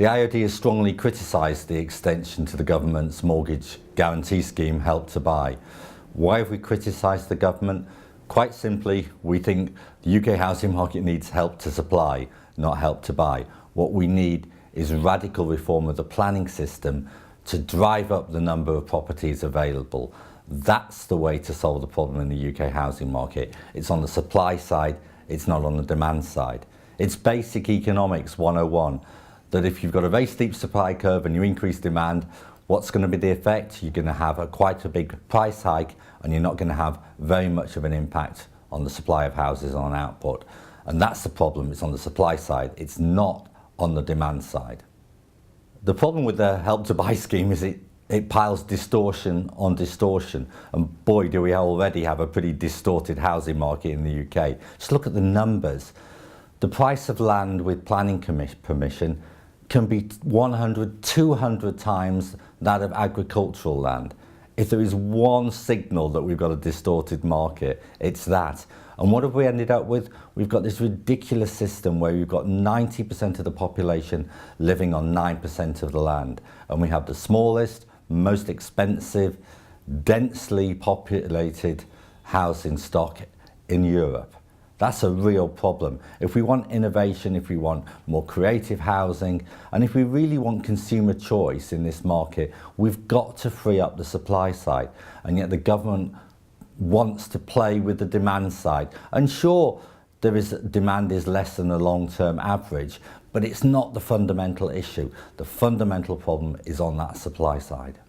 The IOD has strongly criticised the extension to the government's mortgage guarantee scheme, Help to Buy. Why have we criticised the government? Quite simply, we think the UK housing market needs help to supply, not help to buy. What we need is radical reform of the planning system to drive up the number of properties available. That's the way to solve the problem in the UK housing market. It's on the supply side, it's not on the demand side. It's basic economics 101, that if you've got a very steep supply curve and you increase demand, what's going to be the effect? You're going to have quite a big price hike, and you're not going to have very much of an impact on the supply of houses on output. And that's the problem, it's on the supply side, it's not on the demand side. The problem with the Help to Buy scheme is it piles distortion on distortion, and boy do we already have a pretty distorted housing market in the UK. Just look at the numbers. The price of land with planning permission can be 100, 200 times that of agricultural land. If there is one signal that we've got a distorted market, it's that. And what have we ended up with? We've got this ridiculous system where we've got 90% of the population living on 9% of the land. And we have the smallest, most expensive, densely populated housing stock in Europe. That's a real problem. If we want innovation, if we want more creative housing, and if we really want consumer choice in this market, we've got to free up the supply side. And yet the government wants to play with the demand side. And sure, demand is less than the long-term average, but it's not the fundamental issue. The fundamental problem is on that supply side.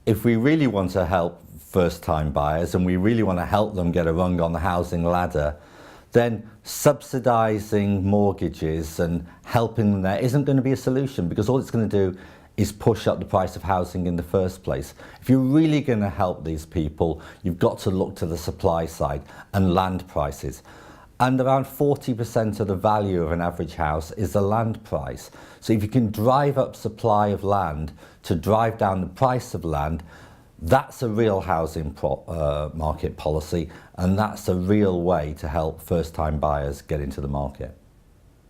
If we really want to help first-time buyers and we really want to help them get a rung on the housing ladder, then subsidising mortgages and helping them there isn't going to be a solution, because all it's going to do is push up the price of housing in the first place. If you're really going to help these people, you've got to look to the supply side and land prices. And around 40% of the value of an average house is the land price. So if you can drive up supply of land to drive down the price of land, that's a real housing market policy, and that's a real way to help first-time buyers get into the market.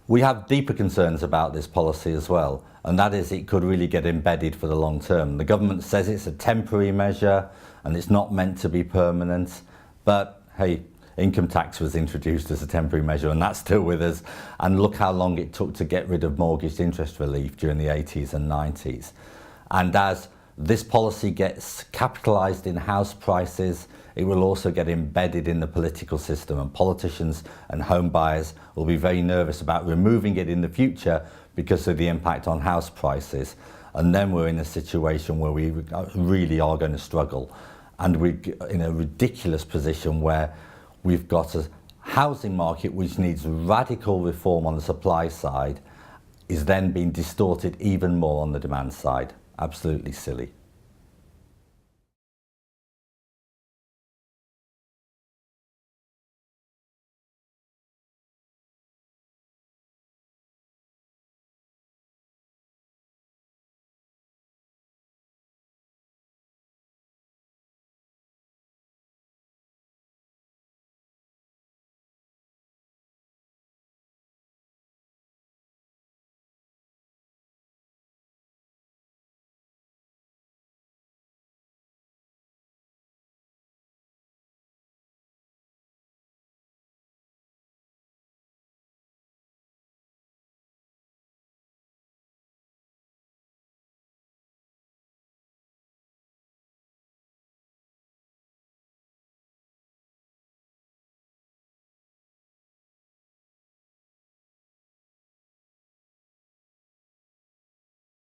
We have deeper concerns about this policy as well, and that is it could really get embedded for the long term. The government says it's a temporary measure and it's not meant to be permanent, but hey, income tax was introduced as a temporary measure and that's still with us, and look how long it took to get rid of mortgage interest relief during the 80s and 90s. And as this policy gets capitalised in house prices, it will also get embedded in the political system, and politicians and home buyers will be very nervous about removing it in the future because of the impact on house prices. And then we're in a situation where we really are going to struggle, and we're in a ridiculous position where we've got a housing market which needs radical reform on the supply side, is then being distorted even more on the demand side. Absolutely silly.